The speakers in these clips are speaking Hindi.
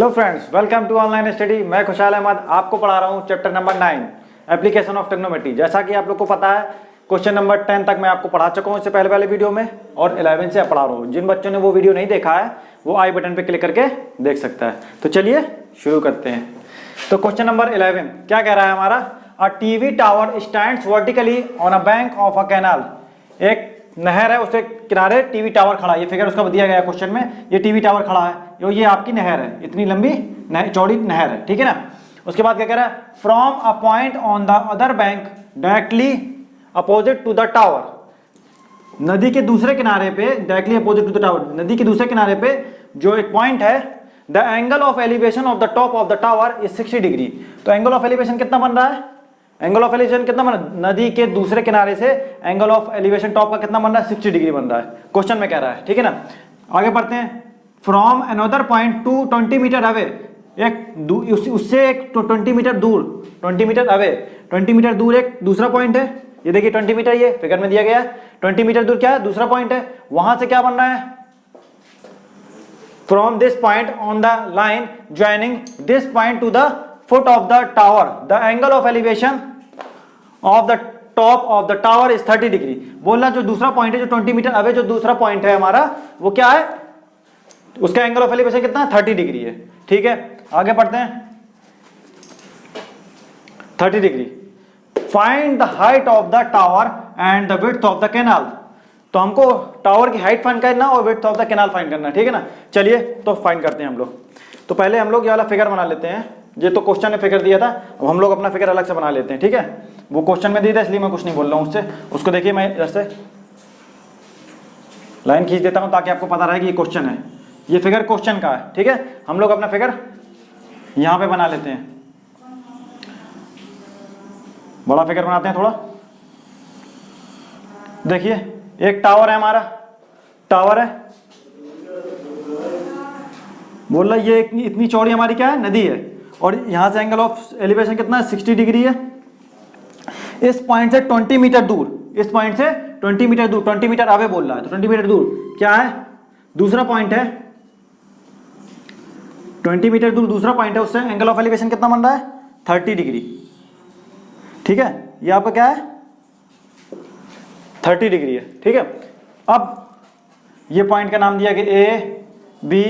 Hello friends, welcome to online study. मैं खुशहाल अहमद आपको पढ़ा रहा हूँ chapter number 9 application of trigonometry. जैसा कि आप लोग को पता है क्वेश्चन नंबर 10 तक मैं आपको पढ़ा चुका हूँ इससे पहले वाले वीडियो में, और 11 से पढ़ा रहा हूँ। जिन बच्चों ने वो वीडियो नहीं देखा है वो आई बटन पे क्लिक करके देख सकता है। तो चलिए शुरू करते हैं। तो क्वेश्चन नंबर 11 क्या कह रहा है हमारा, a TV tower stands vertically on a bank of a canal. एक नहर है, उसके किनारे टीवी टावर खड़ा है। ये फिगर उसका दिया गया है क्वेश्चन में। ये टीवी टावर खड़ा है, ये आपकी नहर है, इतनी लंबी चौड़ी नहर है, ठीक है ना। उसके बाद क्या कह रहा है, from a point on the other bank directly opposite to the tower. नदी के दूसरे किनारे पे, directly opposite to the tower, नदी के दूसरे किनारे पे जो एक पॉइंट है, the angle of elevation of the top of the tower is 60 degree. तो एंगल ऑफ एलिवेशन कितना बन रहा है, एंगल ऑफ एलिवेशन कितना बन रहा है, नदी के दूसरे किनारे से एंगल ऑफ एलिवेशन टॉप का कितना बन रहा है, 60 डिग्री बन रहा है, क्वेश्चन में कह रहा है, ठीक है ना। आगे बढ़ते हैं, from another point to 20 metre away, उससे एक 20 मीटर दूर, 20 मीटर अवे, 20 मीटर दूर एक दूसरा पॉइंट है। ये देखिए 20 मीटर, ये फिगर में दिया गया है। 20 मीटर दूर क्या है, दूसरा पॉइंट है। वहां से क्या बन रहा है, from this point on the line joining this point two the foot of the tower the angle of elevation of the top of the tower is 30 degree. बोला जो दूसरा पॉइंट है, जो 20 मीटर अवे जो दूसरा पॉइंट है हमारा, वो क्या है, उसका एंगल ऑफ एलिवेशन कितना है, 30 डिग्री है, ठीक है। आगे पढ़ते हैं, 30 degree. Find the height of the tower and the width of the canal. तो हमको टावर की हाइट फाइंड करना और width of the canal find करना, ठीक है ना। चलिए तो फाइंड करते हैं हम लोग। तो पहले हम लोग ये वाला फिगर बना लेते हैं। ये तो क्वेश्चन ने फिगर दिया था, अब हम लोग अपना फिगर अलग से बना लेते हैं, ठीक है। वो क्वेश्चन में दिया था इसलिए मैं कुछ नहीं बोल रहा हूँ उससे। उसको देखिए, मैं इधर से लाइन खींच देता हूँ ताकि आपको पता रहे कि ये क्वेश्चन है, ये फिगर क्वेश्चन का है, ठीक है। हम लोग अपना फिगर यहाँ पे बना लेते हैं, बड़ा फिगर बनाते हैं थोड़ा। देखिए एक टावर है, हमारा टावर है, बोल रहा ये इतनी चौड़ी हमारी क्या है, नदी है, और यहां से एंगल ऑफ एलिवेशन कितना है, 60 डिग्री है। इस पॉइंट से 20 मीटर दूर, इस पॉइंट से 20 मीटर दूर, 20 मीटर अवे बोल रहा है, तो 20 मीटर दूर क्या है, दूसरा पॉइंट है, 20 मीटर दूर दूसरा पॉइंट है, उससे एंगल ऑफ एलिवेशन कितना बन रहा है, 30 डिग्री, ठीक है। ये आपका क्या है, 30 डिग्री है, ठीक है। अब ये पॉइंट का नाम दिया कि ए बी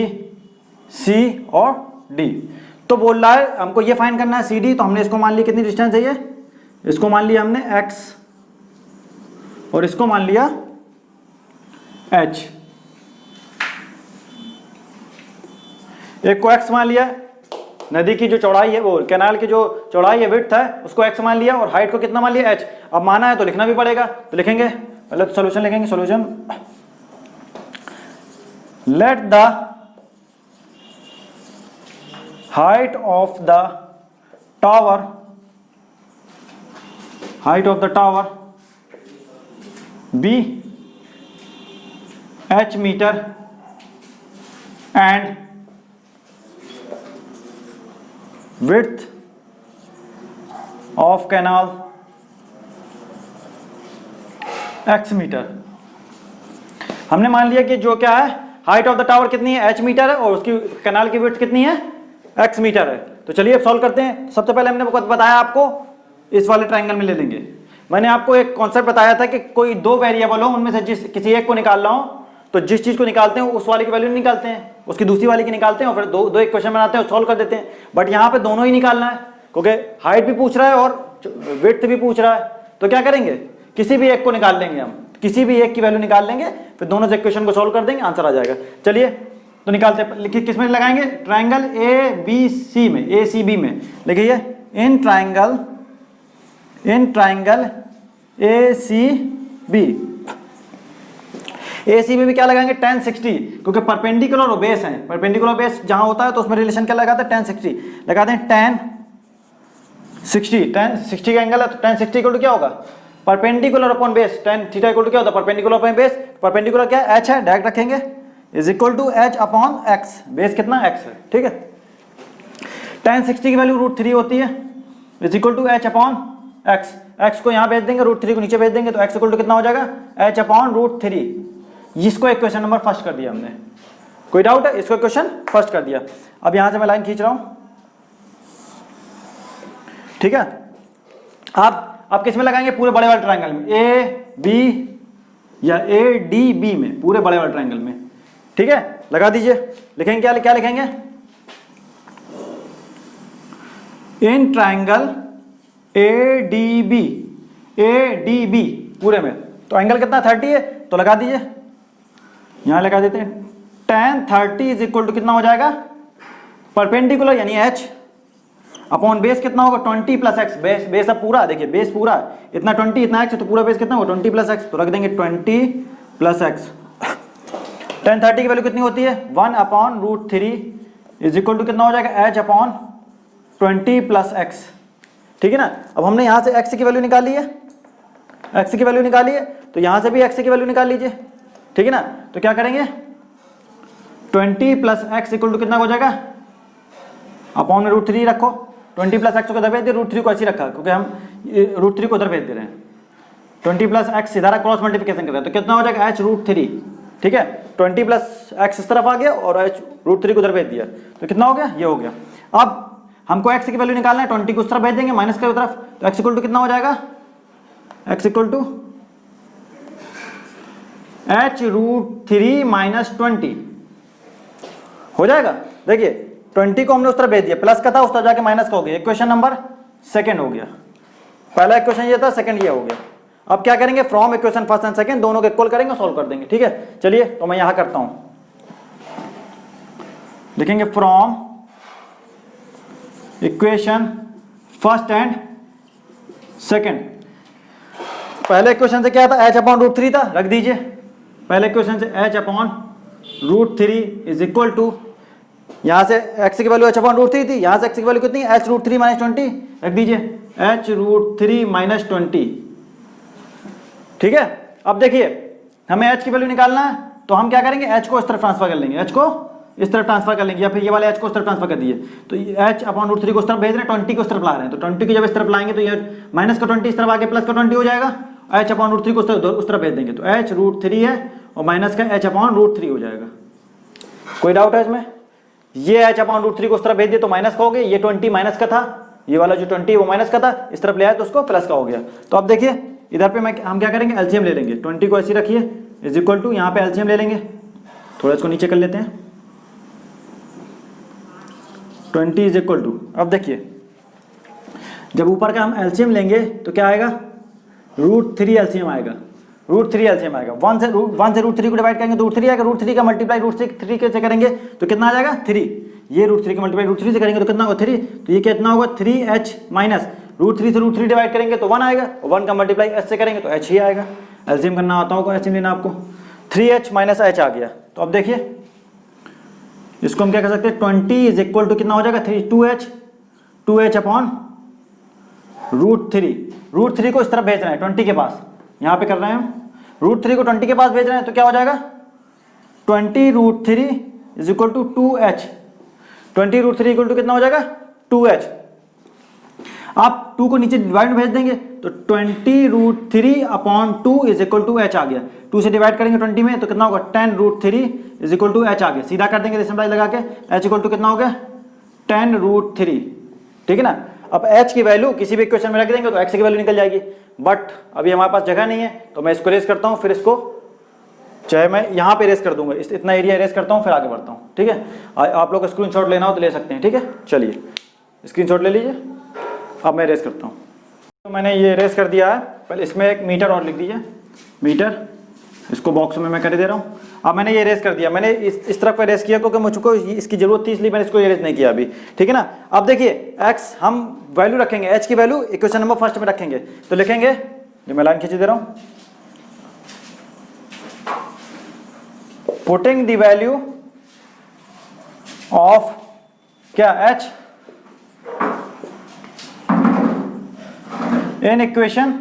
सी और डी। तो बोल रहा है हमको ये फाइंड करना है सी डी। तो हमने इसको मान लिया कितनी डिस्टेंस है, ये इसको मान लिया हमने x और इसको मान लिया h। एक को x मान लिया, नदी की जो चौड़ाई है, वो कैनाल की जो चौड़ाई है, विड्थ है, उसको x मान लिया, और हाइट को कितना मान लिया, h। अब माना है तो लिखना भी पड़ेगा, तो लिखेंगे पहले तो सॉल्यूशन लिखेंगे। Solution, let the height of the tower, height of the tower be h meter and width of canal x metre. हमने मान लिया कि जो क्या है, हाइट ऑफ द टावर कितनी है, h मीटर है, और उसकी कैनाल की विड्थ कितनी है, x मीटर है। तो चलिए अब सॉल्व करते हैं। सबसे पहले हमने बताया आपको इस वाले ट्रायंगल में ले लेंगे। मैंने आपको एक कॉन्सेप्ट बताया था कि कोई दो वेरिएबल हो, उनमें से किसी एक को निकाल रहा हूं, तो जिस चीज को निकालते हैं उस वाले की वैल्यू निकालते हैं, उसकी दूसरी वाले की निकालते हैं, और फिर दो एक क्वेश्चन बनाते हैं और सॉल्व कर देते हैं। बट यहाँ पे दोनों ही निकालना है, क्योंकि हाइट भी पूछ रहा है और विड्थ भी पूछ रहा है। तो क्या करेंगे, किसी भी एक को निकाल लेंगे, हम किसी भी एक की वैल्यू निकाल लेंगे, फिर दोनों से इक्वेशन को सॉल्व कर देंगे, आंसर आ जाएगा। चलिए तो निकालते हैं, किस में लगाएंगे, ट्रायंगल ए बी सी में, ए सी बी में। लिखिए in triangle A C B, A C B में क्या लगाएंगे, tan 60, क्योंकि परपेंडिकुलर और बेस है, परपेंडिकुलर बेस जहां होता है तो उसमें रिलेशन क्या लगाते हैं, tan 60 लगाते हैं। tan 60 का एंगल है, तो tan 60 इक्वल टू क्या होगा, perpendicular upon base, tan theta equal to क्या होता है, परपेंडिकुलर अपॉन बेस। परपेंडिकुलर क्या है, h है, डायरेक्ट रखेंगे, is equal to h upon x, base कितना x है, ठीक है। tan 60 की वैल्यू √3 होती है, is equal to h upon x। x को यहाँ भेज देंगे, √3 को नीचे भेज देंगे, तो x इक्वल टू कितना हो जाएगा, h अपॉन √3। इसको इक्वेशन नंबर फर्स्ट कर दिया हमने। कोई डाउट है? इसको क्वेश्चन फर्स्ट कर दिया। अब यहां से मैं लाइन खींच रहा हूं, ठीक है। आप किस में लगाएंगे? पूरे बड़े वाले ट्रायंगल में, ए बी या ए डी बी में, पूरे बड़े वाले ट्रायंगल में, ठीक है। लगा दीजिए। लिखेंगे क्या? क्या लिखेंगे? In triangle A D B पूरे में, तो एंगल कितना 30 है, तो लगा दीजिए। यहां लगा देते हैं tan 30 इज इक्वल टू कितना हो जाएगा? परपेंडिकुलर यानी h अपॉन बेस कितना होगा? 20 प्लस एक्स। बेस अब पूरा, देखिए बेस पूरा इतना 20, इतना x, तो पूरा बेस कितना होगा? 20 प्लस एक्स। तो रख देंगे 20 प्लस एक्स। tan 30 की वैल्यू कितनी होती है? 1 upon root 3 is equal to कितना हो जाएगा? h अपॉन 20 प्लस एक्स, ठीक है ना। अब हमने यहां से x की वैल्यू निकाली है, x की वैल्यू निकाली है, तो यहां से भी x की वैल्यू निकाल लीजिए, ठीक है ना। तो क्या करेंगे? 20 प्लस एक्स इक्वल टू कितना हो जाएगा? अपॉन में रूट 3 रखो, 20 प्लस एक्स को उधर भेज दिए, रूट 3 को ऐसे रखा क्योंकि हम रूट 3 को उधर भेज दे रहे हैं। 20 प्लस एक्स सीधा क्रॉस मल्टीप्लिकेशन कर रहे हैं, तो कितना हो जाएगा? h रूट 3, ठीक है। 20 प्लस एक्स इस तरफ आ गया और h रूट 3 को उधर भेज दिया, तो कितना हो गया? ये हो गया। अब हमको x की वैल्यू निकालना है, 20 को उस तरफ भेज देंगे, माइनस की तरफ, तो x इक्वल टू कितना हो जाएगा? x equal to h root 3 minus 20 हो जाएगा। देखिए 20 को हमने उस तरफ भेज दिया, प्लस का था उस तरफ जाके माइनस का हो गया। इक्वेशन नंबर सेकंड हो गया। पहला इक्वेशन ये था, सेकंड ये हो गया। अब क्या करेंगे? From equation first and second दोनों को इक्वल करेंगे, सॉल्व कर देंगे, ठीक है। चलिए तो मैं यहां करता हूं, लिखेंगे from equation first and second. पहले इक्वेशन से क्या था? h अपॉन रूट 3 था, रख दीजिए। पहले इक्वेशन से h upon root 3 is equal to, यहां से x की वैल्यू h अपॉन रूट 3 थी, यहां से x की वैल्यू कितनी? h रूट 3 माइनस 20, रख दीजिए h रूट 3 माइनस 20, ठीक है। अब देखिए हमें h की वैल्यू निकालना है, तो हम क्या करेंगे? h को इस तरफ ट्रांसफर कर लेंगे, h को इस तरफ ट्रांसफर कर लेंगे, या फिर ये वाले h को इस तरफ ट्रांसफर कर दिए, तो h अपॉन रूट 3 को इस तरफ भेज रहे हैं, 20 को इस तरफ ला रहे हैं, तो 20 को जब इस तरफ लाएंगे तो ये माइनस का 20 इस तरफ आके प्लस का 20 हो जाएगा। h अपॉन रूट 3 को उस तरफ भेज देंगे, तो h रूट 3 है और माइनस का h अपॉन रूट 3 हो जाएगा। कोई डाउट है इसमें? ये h अपॉन रूट 3 को उस तरफ भेज दिए तो माइनस का हो गया, ये 20 माइनस का था, ये वाला जो 20 वो माइनस का था, इस तरफ ले आया तो उसको प्लस का हो गया। तो अब देखिए इधर पे हम क्या करेंगे? एलसीएम ले लेंगे। 20 को ऐसे रखिए इज इक्वल टू, यहाँ पे एलसीएम ले लेंगे, थोड़ा इसको नीचे कर लेते हैं, 20 इज इक्वल टू, अब देखिए जब ऊपर का हम एलसीएम लेंगे तो क्या आएगा? रूट 3 एलसीएम आएगा, रूट 3 एलसीएम आएगा। 1 से रूट 3 को डिवाइड करेंगे तो रूट 3 आएगा, रूट 3 का मल्टीप्लाई रूट 3 से करेंगे तो कितना आ जाएगा? 3। ये रूट 3 का मल्टीप्लाई रूट 3 से करेंगे तो कितना होगा? 3। तो ये कितना होगा? 3h माइनस रूट 3 से रूट 3 डिवाइड करेंगे तो 1 आएगा, और 1 का मल्टीप्लाई h से करेंगे तो h ही आएगा। एलसीएम करना आता होगा, एलसीएम लेना आपको। 3h माइनस h आ गया। तो अब देखिए इसको हम क्या कर सकते हैं? 20 इज इक्वल टू कितना हो जाएगा? 2h upon root 3। रूट 3 को इस तरफ भेज रहे हैं 20 के पास, यहाँ पे कर रहे हैं हम, रूट 3 को 20 के पास भेज रहे हैं, तो क्या हो जाएगा? 20 root 3 is equal to 2h। 20 root 3 equal to कितना हो जाएगा? 2h। आप 2 को नीचे डिवाइड में भेज देंगे तो 20 root 3 upon 2 is equal to h आ गया। 2 से डिवाइड करेंगे 20 में तो कितना होगा? 10 root 3 is equal to h आ गया। सीधा कर देंगे डेसिमल लगा के, h इक्वल टू कितना हो गया? 10 रूट 3, ठीक है ना। अब h की वैल्यू किसी भी इक्वेशन में रख देंगे तो x की वैल्यू निकल जाएगी, बट अभी हमारे पास जगह नहीं है तो मैं इसको रेस करता हूँ, फिर इसको चाहे मैं यहाँ पे रेस कर दूंगा, इतना एरिया रेस करता हूँ फिर आगे बढ़ता हूँ, ठीक है। आप लोग स्क्रीनशॉट लेना हो तो ले सकते हैं, ठीक है। चलिए स्क्रीनशॉट ले लीजिए, अब मैं रेस करता हूँ। तो मैंने ये रेस कर दिया है, पहले इसमें एक मीटर और लिख दीजिए, मीटर, इसको बॉक्स में मैं कर दे रहा हूँ। अब मैंने ये रेस कर दिया, मैंने इस तरफ पे रेस किया क्योंकि मुझको इसकी जरूरत थी, इसलिए मैंने इसको ये रेस नहीं किया अभी, ठीक है ना। अब देखिए x हम वैल्यू रखेंगे, h की वैल्यू इक्वेशन नंबर फर्स्ट में रखेंगे, तो लिखेंगे, जो मैं लाइन खींच दे रहा हूँ, पुटिंग द वैल्यू ऑफ क्या? h in equation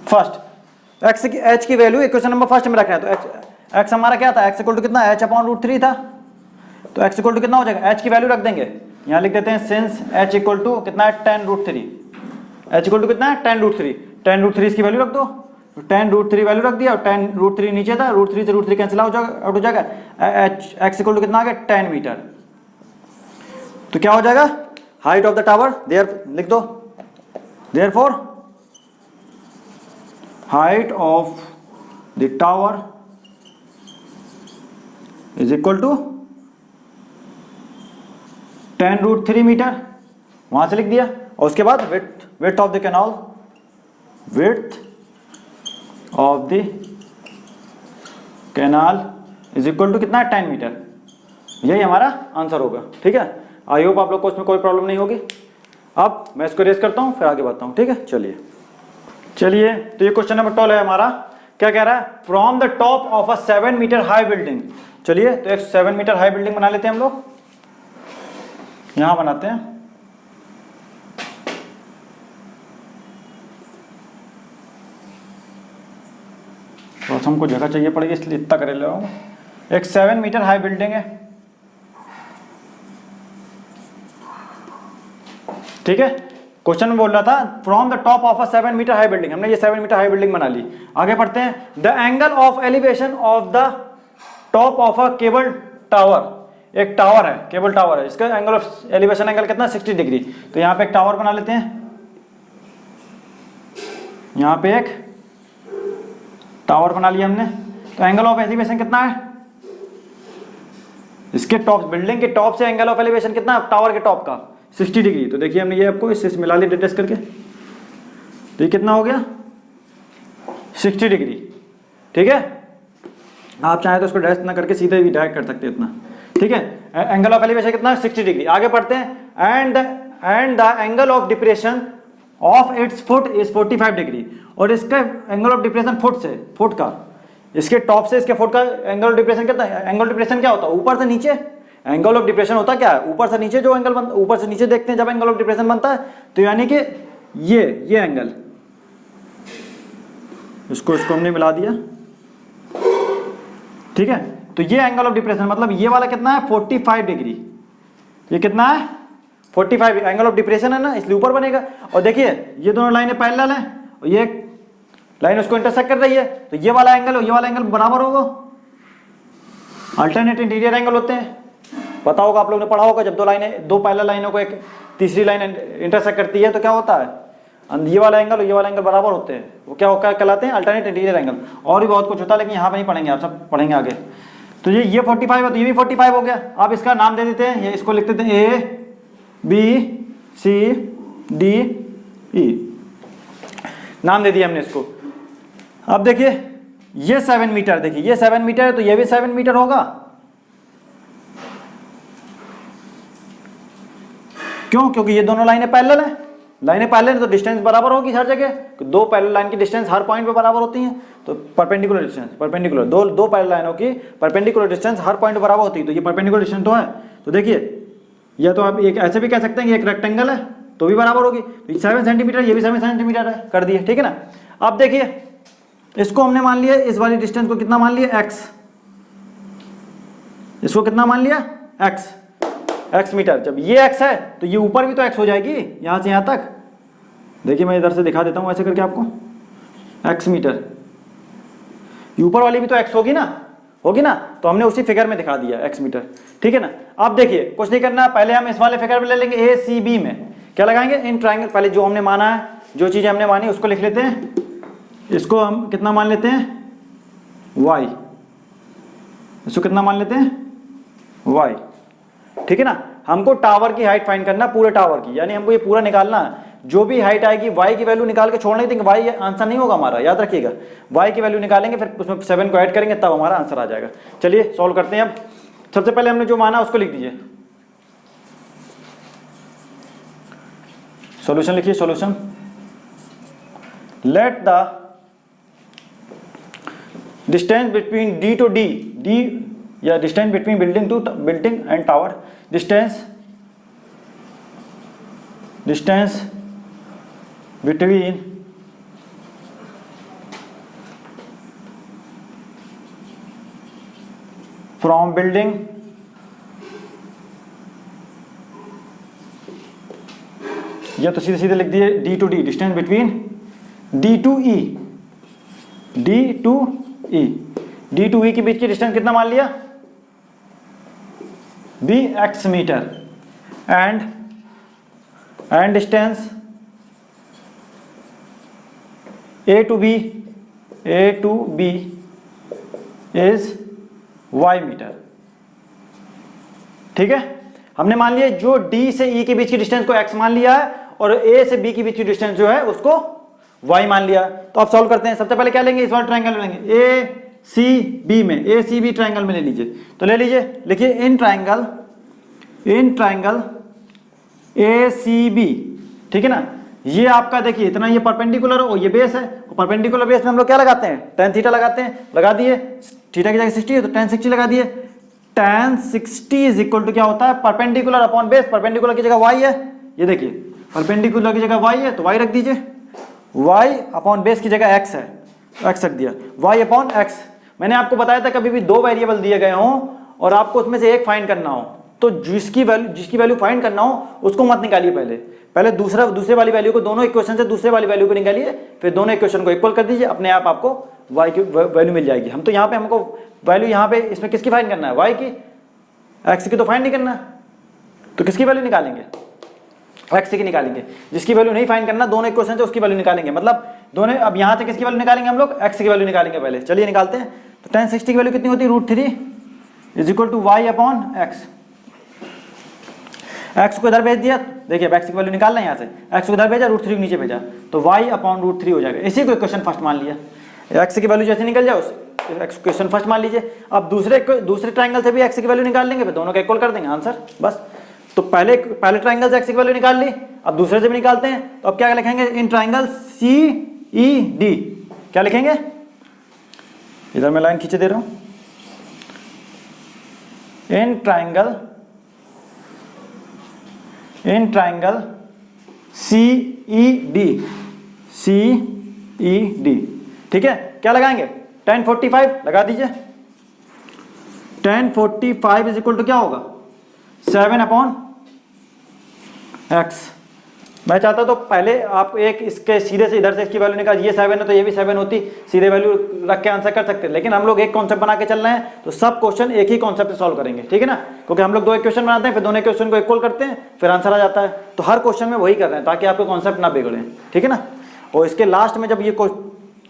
first. h की वैल्यू इक्वेशन नंबर फर्स्ट में रखना है, तो x हमारा क्या था? x इक्वल टू कितना? h अपॉन रूट 3 था, तो x इक्वल टू कितना हो जाएगा? h की वैल्यू रख देंगे, यहाँ लिख देते हैं सिंस h इक्वल टू कितना है? 10 रूट 3। h इक्वल टू कितना है? 10 रूट 3। 10 रूट 3 इसकी वैल्यू रख दो, तो 10√3 वैल्यू रख दिया और 10√3 नीचे था, √3 से √3 कैंसिल आउट हो जाएगा, x इक्वल टू कितना आ गया 10 मीटर। तो क्या हो जाएगा height of the tower, there लिख दो, therefore height of the tower is equal to 10√3 metre, वहां से लिख दिया। और उसके बाद width of the canal, width of the canal is equal to कितना है 10 मीटर। यही हमारा आंसर होगा। ठीक है, आई होप आप लोग को इसमें कोई प्रॉब्लम नहीं होगी। अब मैं इसको रेस करता हूं, फिर आगे बढ़ता हूं। ठीक है, चलिए तो ये क्वेश्चन नंबर 12 है हमारा। क्या कह रहा है, from the top of a 7 metre high building. चलिए तो एक 7 मीटर हाई बिल्डिंग बना लेते हैं हम लोग, यहां बनाते हैं। तो हमको जगह चाहिए पड़ेगी, इसलिए इतना कर ले रहा हूं। एक 7 मीटर हाई बिल्डिंग है, ठीक है। क्वेश्चन में बोल रहा था from the top of a 7 metre high building, हमने ये 7 मीटर हाई बिल्डिंग बना ली। आगे पढ़ते हैं, the angle of elevation of the top of a cable tower. एक टावर है, केबल टावर है, इसका एंगल ऑफ एलिवेशन एंगल कितना 60 डिग्री। तो यहां पे एक टावर बना लेते हैं, यहां पे एक टावर बना लिया हमने। तो एंगल ऑफ एलिवेशन कितना है, इसके टॉप, बिल्डिंग के टॉप से एंगल ऑफ एलिवेशन कितना है टावर के टॉप का 60 डिग्री। तो देखिए हमने ये आपको इससे मिला लिया डिटेस्ट करके, तो ये कितना हो गया 60 डिग्री। ठीक है, आप चाहे तो इसको डैश ना करके सीधे भी डायरेक्ट कर सकते हैं इतना। ठीक है, एंगल ऑफ एलिवेशन कितना 60 डिग्री। आगे पढ़ते हैं, and the angle of depression of its foot is 45 degree. और इसका एंगल ऑफ डिप्रेशन फुट से, फुट का, इसके टॉप से इसके फुट का एंगल ऑफ डिप्रेशन कितना है। एंगल ऑफ डिप्रेशन क्या होता है, ऊपर से नीचे। एंगल ऑफ डिप्रेशन होता क्या है, ऊपर से नीचे जो एंगल बनता, ऊपर से नीचे देखते हैं जब एंगल ऑफ डिप्रेशन बनता है। तो यानी कि ये एंगल, इसको हमने मिला दिया। ठीक है, तो ये एंगल ऑफ डिप्रेशन मतलब ये वाला कितना है 45 डिग्री। ये कितना है 45 एंगल ऑफ डिप्रेशन है ना, इसलिए ऊपर बनेगा। और देखिए ये दोनों लाइनें पैरेलल हैं और ये लाइन उसको इंटरसेक्ट कर रही है, तो ये वाला एंगल और ये वाला एंगल बराबर होगा। अल्टरनेट इंटीरियर एंगल होते हैं, पता होगा आप लोगों ने पढ़ा होगा, जब दो पैरेलल लाइनों को एक तीसरी लाइन इंटरसेक्ट करती है तो क्या होता है, ये वाला एंगल और ये वाला एंगल बराबर होते हैं, वो क्या कहलाते हैं अल्टरनेट इंटीरियर एंगल। और भी बहुत कुछ होता है लेकिन यहाँ पे नहीं पढ़ेंगे, आप सब पढ़ेंगे आगे। तो ये 45 है तो ये भी 45 हो गया। आप इसका नाम दे देते हैं, ये इसको लिख देते हैं ABCDE, नाम दे दिया हमने इसको। अब देखिए ये 7 मीटर, देखिए ये 7 मीटर है तो ये भी 7 मीटर होगा। क्यों, क्योंकि ये दोनों लाइनें पैरेलल हैं। लाइनें पैरेलल तो डिस्टेंस बराबर होगी हर जगह, दो पैरेलल लाइन की डिस्टेंस हर पॉइंट पे बराबर होती है। तो परपेंडिकुलर डिस्टेंस, परपेंडिकुलर दो पैरेलल लाइनों की परपेंडिकुलर डिस्टेंस हर पॉइंट पे बराबर होती है। तो ये परपेंडिकुलर डिस्टेंस तो है। तो देखिए या तो आप एक ऐसे भी कह सकते हैं कि एक रेक्टेंगल है तो भी बराबर होगी। तो 7 सेंटीमीटर, ये भी 7 सेंटीमीटर है, कर दिए। ठीक है ना। अब देखिए इसको हमने मान लिया, इस वाली डिस्टेंस को कितना मान लिया x, इसको कितना मान लिया x मीटर। जब ये x है तो ये ऊपर भी तो x हो जाएगी, यहां से यहां तक। देखिए मैं इधर से दिखा देता हूं ऐसे करके आपको, x मीटर, ये ऊपर वाली भी तो x होगी ना, तो हमने उसी फिगर में दिखा दिया x मीटर। ठीक है ना। अब देखिए कुछ नहीं करना, पहले हम इस वाले फिगर में ले लेंगे ACB में क्या लगाएंगे, इन ट्राइंगल। पहले जो हमने माना है, जो चीजें हमने मानी उसको लिख लेते हैं। इसको हम कितना मान लेते हैं y, इसको कितना मान लेते हैं y। ठीक है ना। हमको टावर की हाइट फाइंड करना, पूरे टावर की, यानी हमको ये पूरा निकालना है। जो भी हाइट आएगी y की वैल्यू निकाल के छोड़ने देंगे, y आंसर नहीं होगा हमारा, याद रखिएगा। y की वैल्यू निकालेंगे, फिर उसमें 7 को ऐड करेंगे, तब हमारा आंसर आ जाएगा। चलिए सॉल्व करते हैं। अब सबसे पहले हमने जो माना उसको लिख दीजिए। सॉल्यूशन लिखिए, solution, let the distance between D to D, या distance between building to building and tower, distance between from building या तो सीधे सीधे लिख दिए D to D, distance between D to E, D to E, D to E के बीच की डिस्टेंस कितना मान लिया, B X metre, and distance A to B is Y metre. ठीक है, हमने मान लिया जो डी से ई के बीच की डिस्टेंस को एक्स मान लिया है और ए से बी के बीच की डिस्टेंस जो है उसको वाई मान लिया। तो आप सॉल्व करते हैं। सबसे पहले क्या लेंगे, इस वाले ट्रायंगल में लेंगे, ए सी बी में, ए सी बी ट्रायंगल में ले लीजिए। तो ले लीजिए, लिखिए in triangle A C B. ठीक है ना, ये आपका देखिए इतना, ये परपेंडिकुलर और ये बेस है। परपेंडिकुलर बेस में हम लोग क्या लगाते हैं, tan थीटा लगाते हैं। लगा दिए, थीटा की जगह 60 है तो tan 60 लगा दिए। tan 60 इज इक्वल टू क्या होता है, परपेंडिकुलर अपॉन बेस। परपेंडिकुलर की जगह y है, ये देखिए परपेंडिकुलर की जगह y है तो y रख दीजिए, y अपॉन बेस की जगह x है तो x रख दिया, y अपॉन x। मैंने आपको बताया था कभी भी दो वेरिएबल दिए गए हों और आपको उसमें से एक फाइंड करना हो तो जिसकी वैल्यू फाइंड करना हो उसको मत निकालिए, पहले दूसरे वाली वैल्यू को, दोनों इक्वेशन से दूसरे वाली वैल्यू को निकालिए, फिर दोनों इक्वेशन को इक्वल कर दीजिए, अपने आप आपको y की वैल्यू मिल जाएगी। हम तो यहाँ पे हमको वैल्यू यहाँ पे इसमें किसकी फाइंड करना है, y की, x की तो फाइंड नहीं करना, तो किसकी वैल्यू निकालेंगे, x की निकालेंगे। जिसकी वैल्यू नहीं फाइंड करना, दोनों इक्वेशन से उसकी वैल्यू निकालेंगे। मतलब दोनों, अब यहाँ से किसकी वैल्यू निकालेंगे हम लोग, x की वैल्यू निकालेंगे पहले। चलिए निकालते हैं। तो tan 60 की वैल्यू कितनी होती है, √3 is equal to y upon x। x को इधर भेज दिया, देखिए अब x की वैल्यू निकालना है यहाँ से, x को इधर भेजा, √3 को नीचे भेजा तो y अपॉन √3 हो जाएगा। इसी को इक्वेशन फर्स्ट मान लिया, x की वैल्यू जैसे निकल जाए उस इक्वेशन फर्स्ट मान लीजिए। अब दूसरे ट्रायंगल से भी x की वैल्यू निकाल लेंगे, फिर दोनों का इक्वल कर देंगे, आंसर बस। तो पहले ट्रायंगल से x की वैल्यू निकाल ली, अब दूसरे से भी निकालते हैं। तो अब क्या लिखेंगे, इन ट्रायंगल CED क्या लिखेंगे, इधर मैं लाइन खींचे दे रहा हूं, इन ट्रायंगल CED। ठीक है, क्या लगाएंगे, tan 45 लगा दीजिए। tan 45 इज इक्वल टू क्या होगा, 7 अपॉन x। मैं चाहता तो पहले आप एक इसके सीधे से इधर से इसकी वैल्यू निकाल, ये 7 है तो ये भी 7 होती, सीधे वैल्यू रख के आंसर कर सकते हैं। लेकिन हम लोग एक कॉन्सेप्ट बना के चल रहे हैं तो सब क्वेश्चन एक ही कॉन्सेप्ट से सॉल्व करेंगे। ठीक है ना, क्योंकि हम लोग दो इक्वेशन बनाते हैं, फिर दोनों इक्वेशन को इक्वल करते हैं, फिर आंसर आ जाता है। तो हर क्वेश्चन में वही कर रहे हैं ताकि आपके कॉन्सेप्ट ना बिगड़े। ठीक है ना, और इसके लास्ट में जब ये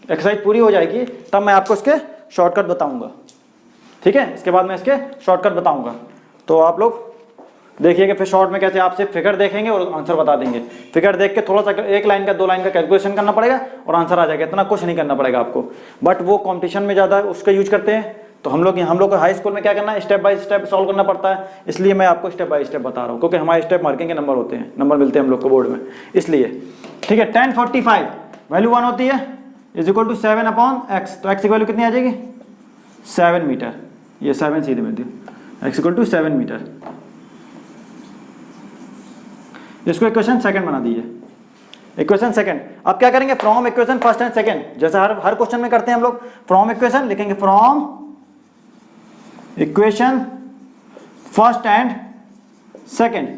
एक्सरसाइज पूरी हो जाएगी तब मैं आपको इसके शॉर्टकट बताऊंगा। ठीक है, इसके बाद मैं इसके शॉर्टकट बताऊंगा, तो आप लोग देखिएगा फिर शॉर्ट में कैसे आपसे फिगर देखेंगे और आंसर बता देंगे। फिगर देख के थोड़ा सा एक लाइन का 2 लाइन का कैलकुलेशन करना पड़ेगा और आंसर आ जाएगा, इतना कुछ नहीं करना पड़ेगा आपको। बट वो कंपटीशन में ज़्यादा उसका यूज करते हैं, तो हम लोग को हाई स्कूल में क्या करना है, स्टेप बाय स्टेप सॉल्व करना पड़ता है। इसलिए मैं आपको स्टेप बाय स्टेप बता रहा हूँ, क्योंकि हमारे स्टेप मार्किंग के नंबर होते हैं, नंबर मिलते हैं हम लोग को बोर्ड में, इसलिए। ठीक है, tan 45 वैल्यू 1 होती है is equal to 7 upon x। तो x की वैल्यू कितनी आ जाएगी, 7 मीटर। ये 7 सीधे में दी, x इक्वल टू 7 मीटर। इसको इक्वेशन सेकंड बना दीजिए, इक्वेशन सेकंड। अब क्या करेंगे, from equation first and second, जैसा हर क्वेश्चन में करते हैं हम लोग। फ्रॉम इक्वेशन लिखेंगे, from equation first and second.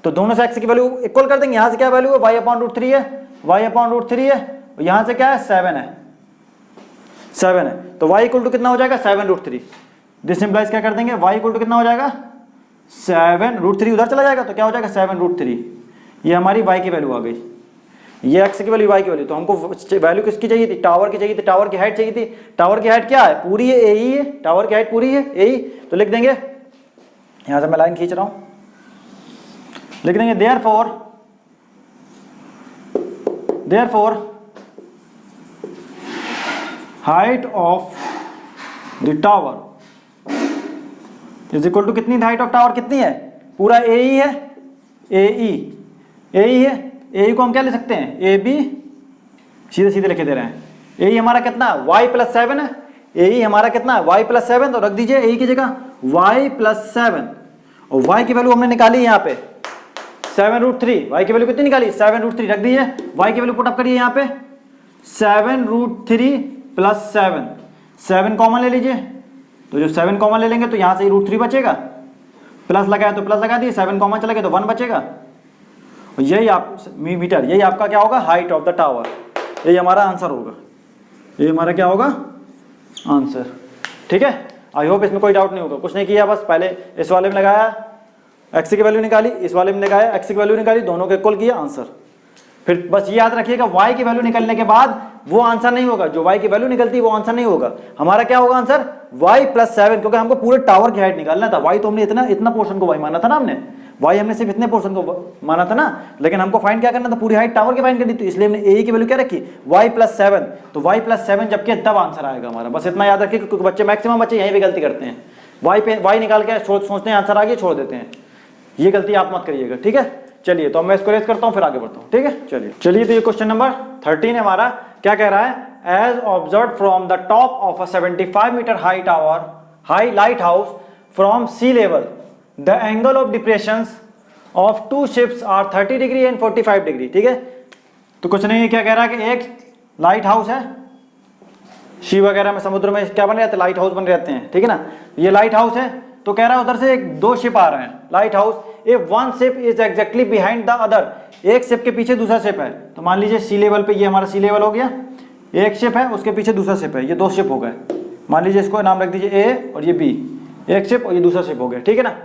तो दोनों से x की वैल्यू इक्वल कर देंगे। यहां से क्या वैल्यू है, y अपॉन √3 है, y अपॉन √3 है, और यहां से क्या है, 7 है, 7 है। तो y इक्वल टू कितना हो जाएगा, 7√3। दिस इंप्लाइज क्या कर देंगे, y इक्वल टू कितना हो जाएगा, 7√3 उधर चला जाएगा तो क्या हो जाएगा, 7√3। ये हमारी y की वैल्यू आ गई, ये x की वैल्यू, y की वैल्यू। तो हमको वैल्यू किसकी चाहिए थी, टावर की चाहिए थी, टावर की हाइट चाहिए थी। टावर की हाइट क्या है, पूरी है, AE है, टावर की हाइट पूरी है, AE। तो लिख देंगे, यहां से मैं लाइन खींच रहा हूं, लिख देंगे therefore height of the tower is equal to कितनी, हाइट ऑफ टावर कितनी है, पूरा AE है, AE है। AE को हम क्या ले सकते हैं, AB, सीधे सीधे लिखे दे रहे हैं। AE हमारा कितना है, y+7 है। AE हमारा कितना है, y+7, तो रख दीजिए AE की जगह y+7, और y की वैल्यू हमने निकाली यहाँ पे 7√3। y की वैल्यू कितनी निकाली, 7√3, रख दीजिए। y की वैल्यू पुट अप करिए यहाँ पे, 7√3 + 7, 7 कॉमन ले लीजिए। तो जो 7 कॉमन ले लेंगे तो यहाँ से √3 बचेगा, प्लस लगाया तो प्लस लगा दिए, 7 कॉमन चला गया तो 1 बचेगा। और यही आप मीटर, यही आपका क्या होगा, हाइट ऑफ द टावर, यही हमारा आंसर होगा। ये हमारा क्या होगा आंसर। ठीक है, आई होप इसमें कोई डाउट नहीं होगा। कुछ नहीं किया, बस पहले इस वाले में लगाया x की वैल्यू निकाली, इस वाले में लगाया x की वैल्यू निकाली, दोनों के इक्वल किया आंसर। फिर बस ये याद रखिएगा y की वैल्यू निकलने के बाद वो आंसर नहीं होगा, जो y की वैल्यू निकलती है वो आंसर नहीं होगा। हमारा क्या होगा आंसर y + 7, क्योंकि हमको पूरे टावर की हाइट निकालना था। y तो हमने इतना पोर्शन को y माना था ना, हमने सिर्फ इतने पोर्शन को माना था ना, लेकिन हमको फाइंड क्या करना था, पूरी हाइट टावर की फाइंड करनी थी। इसलिए हमने a की वैल्यू क्या रखी y + 7। तो y + 7 जब किया तब आंसर आएगा हमारा। बस इतना याद रखिए, क्योंकि बच्चे मैक्सिमम बच्चे यहीं भी गलती करते हैं, y निकाल के सोचते हैं आंसर आ गया छोड़ देते हैं। ये गलती आप मत करिएगा। ठीक है, चलिए तो मैं इसको रेज करता हूँ फिर आगे बढ़ता हूँ। ठीक है, चलिए तो ये क्वेश्चन नंबर 13 है हमारा। क्या कह रहा है, as observe from the top of a 75 metre high light house from sea level the angle of depression of two ships are 30 degree and 45 degree. ठीक है, तो कुछ नहीं, क्या कह रहा है कि एक लाइट हाउस है, शिप वगैरह में समुद्र में क्या बन रहते हैं, लाइट हाउस बन रहते हैं। ठीक है ना, ये लाइट हाउस है। तो कह रहा है उधर से दो शिप आ रहे हैं light house, A one ship is exactly behind the other, एक शिप के पीछे दूसरा शिप है। तो मान लीजिए सी लेवल पे, ये हमारा सी लेवल हो गया, एक शिप है उसके पीछे दूसरा शिप है, ये दो शिप हो गए। मान लीजिए इसको नाम रख दीजिए ए और ये बी, एक शिप और ये दूसरा शिप हो गया। ठीक है ना,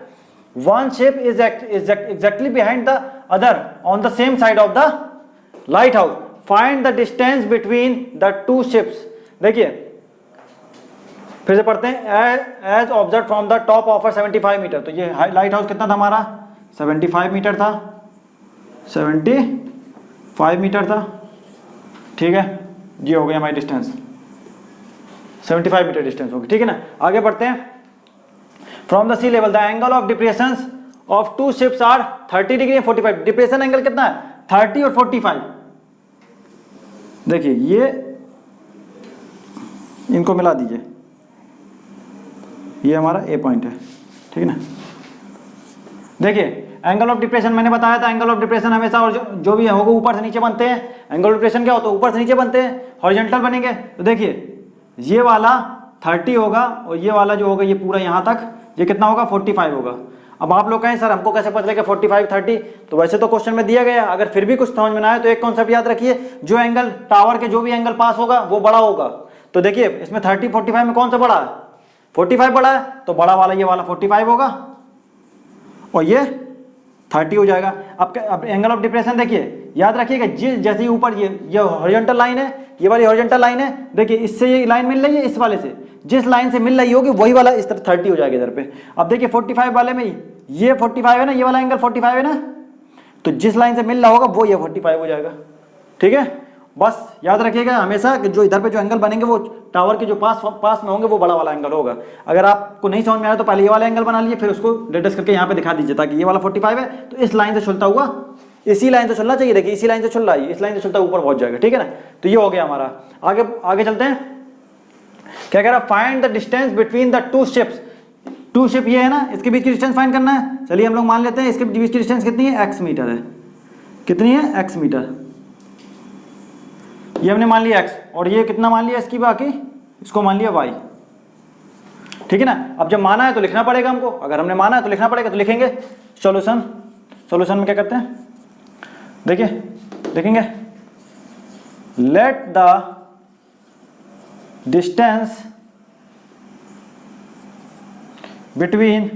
one ship is exactly behind the other on the same side of the light house, find the distance between the two ships. देखिए फिर से पढ़ते हैं, as observe from the top of 75 metre. तो ये लाइट हाउस कितना था हमारा, 75 मीटर था, 75 मीटर था। ठीक है, ये हो गया हमारी डिस्टेंस, 75 मीटर डिस्टेंस होगी। ठीक है ना, आगे बढ़ते हैं। From the sea level the angle of depression of two ships are 30 degree and 45। Depression angle कितना है, 30 और 45। देखिए ये इनको मिला दीजिए, ये हमारा ए पॉइंट है। ठीक है ना, देखिए एंगल ऑफ डिप्रेशन मैंने बताया था, एंगल ऑफ डिप्रेशन हमेशा और जो भी होगा ऊपर से नीचे बनते हैं। एंगल ऑफ डिप्रेशन क्या होता है, ऊपर से नीचे बनते हैं, हॉरिजॉन्टल बनेंगे। तो देखिए ये वाला 30 होगा और ये वाला जो होगा ये पूरा यहाँ तक, ये कितना होगा 45 होगा। अब आप लोग कहें सर हमको कैसे पता चलेगा 45 30, तो वैसे तो क्वेश्चन में दिया गया। अगर फिर भी कुछ समझ में ना आए तो एक कॉन्सेप्ट याद रखिए, जो एंगल टावर के जो भी एंगल पास होगा वो बड़ा होगा। तो देखिए इसमें 30 45 में कौन सा बड़ा है, 45 बड़ा है, तो बड़ा वाला ये वाला 45 होगा और ये 30 हो जाएगा। अब एंगल ऑफ डिप्रेशन देखिए याद रखिएगा, जैसे ही ऊपर ये हॉरिजॉन्टल लाइन है, ये वाली हॉरिजॉन्टल लाइन है, देखिए इससे ये लाइन मिल रही है, इस वाले से जिस लाइन से मिल रही होगी वही वाला इस तरह 30 हो जाएगा इधर पे। अब देखिए 45 वाले में ये 45 है ना, ये वाला एंगल 45 है ना, तो जिस लाइन से मिल रहा होगा वो ये 45 हो जाएगा। ठीक है, बस याद रखिएगा हमेशा कि जो इधर पे जो एंगल बनेंगे वो टावर के जो पास में होंगे वो बड़ा वाला एंगल होगा। अगर आपको नहीं समझ में आया तो पहले ये वाला एंगल बना लीजिए, फिर उसको डिस्कस करके यहाँ पे दिखा दीजिए, ताकि ये वाला 45 है तो इस लाइन से चलता हुआ, इसी लाइन से चलना चाहिए। देखिए इसी लाइन से चल रहा है, इस लाइन से चलता ऊपर पहुंच जाएगा। ठीक है ना, तो ये हो गया हमारा। आगे चलते हैं, क्या कह रहा है, find the distance between the two ships. Two ship ये है ना, इसके बीच की डिस्टेंस फाइंड करना है। चलिए हम लोग मान लेते हैं इसके बीच की डिस्टेंस कितनी है, x मीटर है। कितनी है, x मीटर। ये हमने मान लिया x, और ये कितना मान लिया इसकी, बाकी इसको मान लिया y। ठीक है ना, अब जब माना है तो लिखना पड़ेगा हमको, अगर हमने माना है तो लिखना पड़ेगा, तो लिखेंगे सॉल्यूशन में क्या करते हैं, देखिए देखेंगे, let the distance between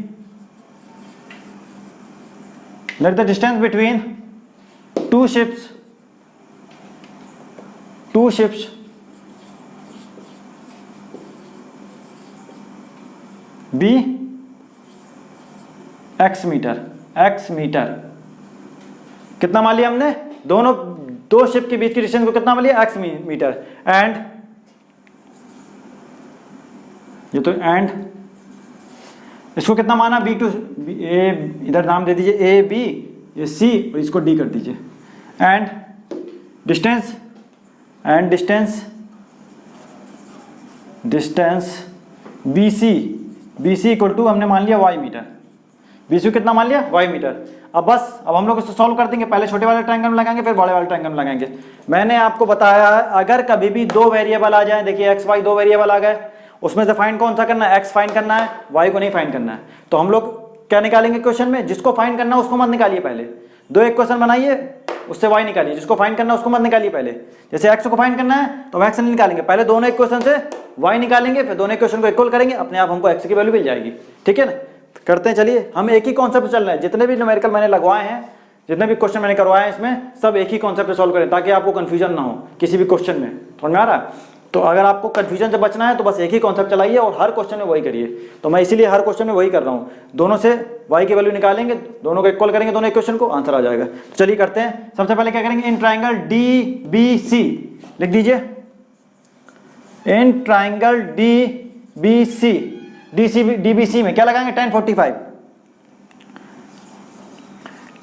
two ships be x metre. कितना मान लिया हमने, दो शिप के बीच की डिस्टेंस को कितना मान लिया, x मीटर। एंड ये तो एंड इसको कितना माना, b टू ए, इधर नाम दे दीजिए a b, ये c और इसको d कर दीजिए। And distance BC equal to हमने मान लिया y मीटर। BC कितना मान लिया, y मीटर। अब हम लोग इसको सॉल्व कर देंगे, पहले छोटे वाले ट्रायंगल में लगाएंगे फिर बड़े वाले ट्रायंगल में लगाएंगे। मैंने आपको बताया है अगर कभी भी दो वेरिएबल आ जाए, देखिए x y दो वेरिएबल आ गए, उसमें से फाइंड कौन सा करना है, x फाइंड करना है, y को नहीं फाइंड करना है। तो हम लोग क्या निकालेंगे क्वेश्चन में, जिसको फाइंड करना है उसको मत निकालिए, पहले दो इक्वेशन बनाइए, उससे y निकालिए, जिसको फाइंड करना है उसको मत निकालिए पहले। जैसे x को फाइंड करना है तो x नहीं निकालेंगे, पहले दोनों इक्वेशन से y निकालेंगे, फिर दोनों इक्वेशन को इक्वल करेंगे, अपने आप हमको x की वैल्यू मिल जाएगी। ठीक है ना, करते हैं। चलिए, हम एक ही कॉन्सेप्ट चल रहे हैं, जितने भी न्यूमेरिकल मैंने लगवाए हैं, जितने भी क्वेश्चन मैंने करवाए हैं, इसमें सब एक ही कॉन्सेप्ट पे सॉल्व करें, ताकि आपको कंफ्यूजन ना हो किसी भी क्वेश्चन में। समझ में आ रहा है? तो अगर आपको कंफ्यूजन से बचना है तो बस एक ही कॉन्सेप्ट चलाइए और हर क्वेश्चन में वही करिए। तो मैं इसीलिए हर क्वेश्चन में वही कर रहा हूँ, दोनों से y की वैल्यू निकालेंगे, दोनों को इक्वल करेंगे, दोनों इक्वेशन को, आंसर आ जाएगा। तो चलिए करते हैं। सबसे पहले क्या करेंगे, इन ट्राइंगल DBC लिख दीजिए, इन ट्राइंगल DBC में क्या लगाएंगे, tan 45।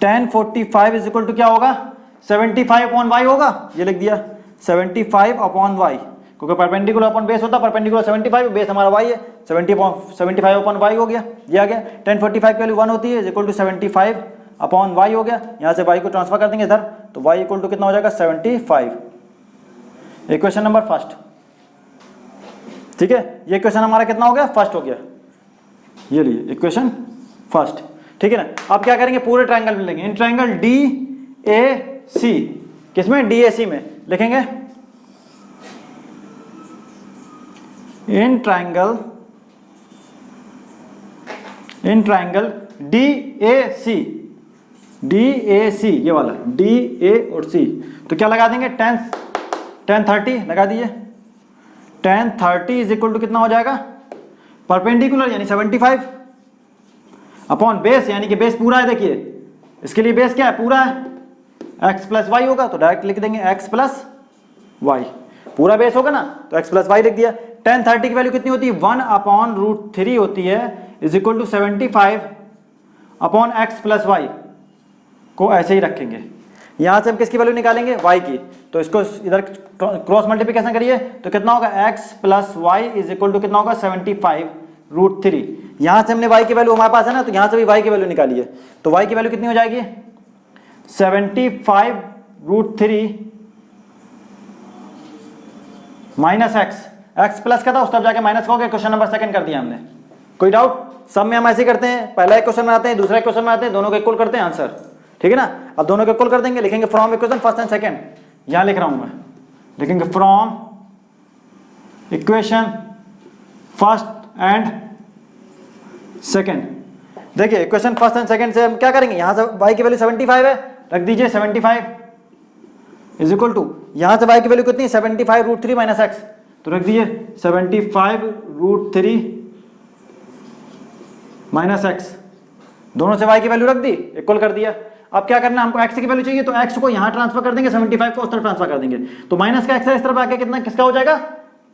tan 45 is equal to क्या होगा, 75/y होगा, ये लिख दिया 75/y, क्योंकि परपेंडिकुलर अपॉन बेस होता है, परपेंडिकुलर 75, बेस हमारा y है, 75/y हो गया, ये आ गया। tan 45 की वैल्यू 1 होती है, इज इक्वल टू 75/y हो गया। यहाँ से y को ट्रांसफर कर देंगे इधर, तो y इक्वल टू कितना हो जाएगा, 75। Equation number first. ठीक है, ये इक्वेशन हमारा कितना हो गया, फर्स्ट हो गया, ये लिए इक्वेशन फर्स्ट। ठीक है ना, अब क्या करेंगे, पूरे ट्राइंगल में लेंगे, इन ट्राइंगल DAC, किसमें, DAC में लिखेंगे, इन ट्राइंगल DAC, ये वाला DA और C, तो क्या लगा देंगे, tan 30 लगा दीजिए। tan 30 इज इक्वल टू कितना हो जाएगा, परपेंडिकुलर यानी 75 अपॉन बेस, यानी कि बेस पूरा है, देखिए इसके लिए बेस क्या है, पूरा है, x प्लस वाई होगा, तो डायरेक्ट लिख देंगे x प्लस वाई, पूरा बेस होगा ना, तो x प्लस वाई लिख दिया। tan 30 की वैल्यू कितनी होती है, 1/√3 होती है, is equal to 75 upon x plus y को ऐसे ही रखेंगे। यहाँ से हम किसकी वैल्यू निकालेंगे, y की, तो इसको इधर क्रॉस मल्टीप्लिकेशन करिए, तो कितना होगा, x plus y is equal to कितना होगा, 75/√3। यहाँ से हमने y की वैल्यू हमारे पास है ना, तो यहाँ से भी y की वैल्यू निकालिए, तो y की वैल्यू कितनी हो जाएगी, 75/√3 माइनस x प्लस का था, उस तरफ जाके माइनस का हो गया, क्वेश्चन नंबर सेकंड कर दिया हमने। कोई डाउट, सब में हम ऐसे ही करते हैं, पहला एक क्वेश्चन बनाते हैं, दूसरा एक क्वेश्चन बनाते हैं, दोनों को इक्वल करते हैं, आंसर। ठीक है ना, अब दोनों को इक्वल कर देंगे, लिखेंगे from equation first and second, यहां लिख रहा हूं मैं, लिखेंगे from equation first and second. देखिए इक्वेशन फर्स्ट एंड सेकंड से हम क्या करेंगे, यहां से y की वैल्यू 75 है, रख दीजिए 75 इज इक्वल टू, यहां से y की वैल्यू कितनी, 75/√3 माइनस x, तो रख दीजिए 75/√3 माइनस x, दोनों से y की वैल्यू रख दी, इक्वल कर दिया। अब क्या करना है, हमको x की वैल्यू चाहिए, तो x को यहां ट्रांसफर कर देंगे, 75 को उस तरफ ट्रांसफर कर देंगे, तो माइनस का x है, इस तरफ आके कितना, किसका हो जाएगा,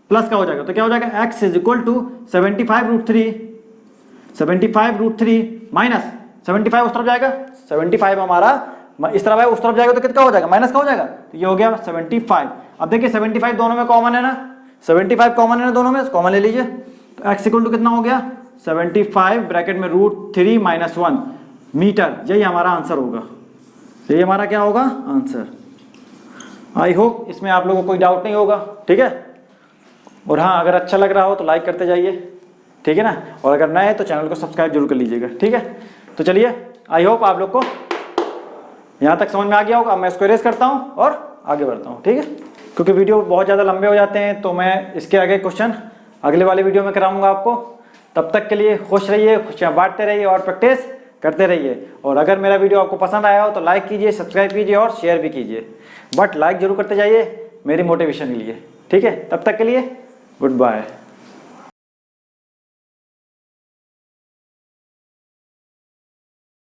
प्लस का हो जाएगा, तो क्या हो जाएगा, x is equal to 75/√3 minus 75 उस तरफ जाएगा, 75 हमारा इस तरफ है, उस तरफ जाएगा तो कितना हो जाएगा, माइनस का हो जाएगा, तो ये हो गया 75। अब देखिए 75 दोनों में कॉमन है ना, 75 कॉमन है ना दोनों में, कॉमन ले लीजिए, तो x इक्वल टू कितना हो गया, 75 ब्रैकेट में √3 माइनस 1 मीटर, यही हमारा आंसर होगा, यही हमारा क्या होगा, आंसर। आई होप इसमें आप लोगों को कोई डाउट नहीं होगा। ठीक है, और हाँ, अगर अच्छा लग रहा हो तो लाइक करते जाइए, ठीक है ना, और अगर नए हैं तो चैनल को सब्सक्राइब जरूर कर लीजिएगा। ठीक है, तो चलिए, आई होप आप लोग को यहाँ तक समझ में आ गया होगा। अब मैं इसको इरेज करता हूँ और आगे बढ़ता हूँ। ठीक है, क्योंकि वीडियो बहुत ज़्यादा लंबे हो जाते हैं, तो मैं इसके आगे क्वेश्चन अगले वाले वीडियो में कराऊंगा आपको। तब तक के लिए खुश रहिए, खुशियाँ बांटते रहिए और प्रैक्टिस करते रहिए। और अगर मेरा वीडियो आपको पसंद आया हो तो लाइक कीजिए, सब्सक्राइब कीजिए और शेयर भी कीजिए, बट लाइक जरूर करते जाइए मेरी मोटिवेशन के लिए। ठीक है, तब तक के लिए गुड बाय।